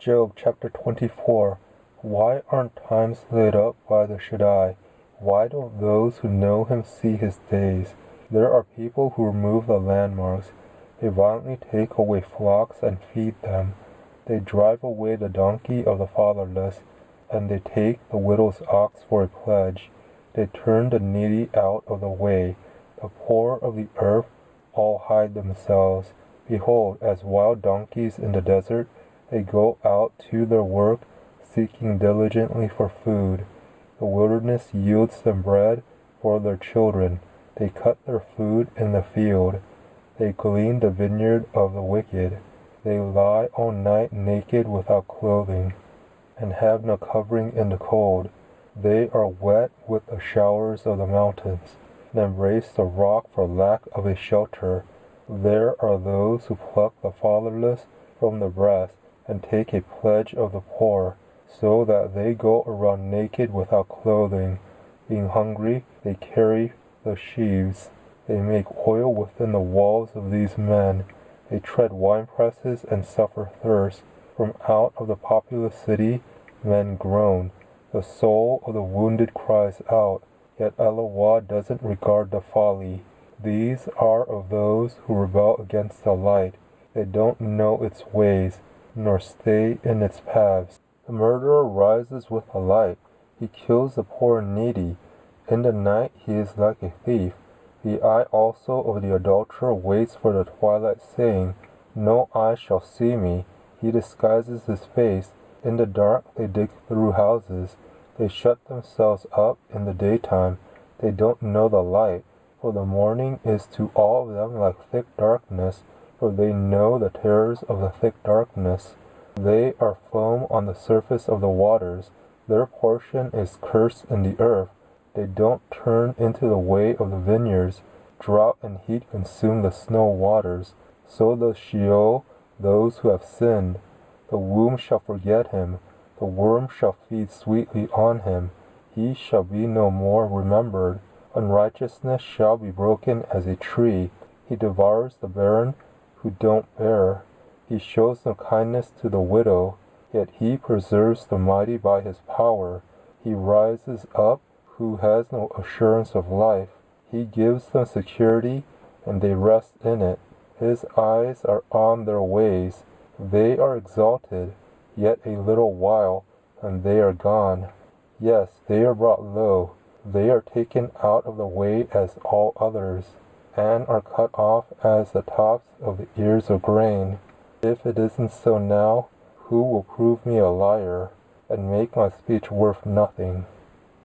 Job chapter 24. Why aren't times laid up by the Shaddai? Why don't those who know him see his days? There are people who remove the landmarks. They violently take away flocks and feed them. They drive away the donkey of the fatherless, and they take the widow's ox for a pledge. They turn the needy out of the way. The poor of the earth all hide themselves. Behold, as wild donkeys in the desert, they go out to their work, seeking diligently for food. The wilderness yields them bread for their children. They cut their food in the field. They glean the vineyard of the wicked. They lie all night naked without clothing, and have no covering in the cold. They are wet with the showers of the mountains, and embrace the rock for lack of a shelter. There are those who pluck the fatherless from the breast, and take a pledge of the poor, so that they go around naked without clothing. Being hungry, they carry the sheaves. They make oil within the walls of these men. They tread winepresses and suffer thirst. From out of the populous city, men groan. The soul of the wounded cries out, yet Elohah doesn't regard the folly. These are of those who rebel against the light. They don't know its ways, nor stay in its paths. The murderer rises with the light. He kills the poor and needy. In the night he is like a thief. The eye also of the adulterer waits for the twilight, saying, No eye shall see me. He disguises his face. In the dark they dig through houses. They shut themselves up in the daytime. They don't know the light, for the morning is to all of them like thick darkness, for they know the terrors of the thick darkness. They are foam on the surface of the waters. Their portion is curse in the earth. They don't turn into the way of the vineyards. Drought and heat consume the snow waters. So does Sheol those who have sinned. The womb shall forget him. The worm shall feed sweetly on him. He shall be no more remembered. Unrighteousness shall be broken as a tree. He devours the barren who don't bear. He shows no kindness to the widow, yet he preserves the mighty by his power. He rises up who has no assurance of life. He gives them security, and they rest in it. His eyes are on their ways. They are exalted, yet a little while, and they are gone. Yes, they are brought low. They are taken out of the way as all others, and are cut off as the tops of the ears of grain. If it isn't so now, who will prove me a liar, and make my speech worth nothing?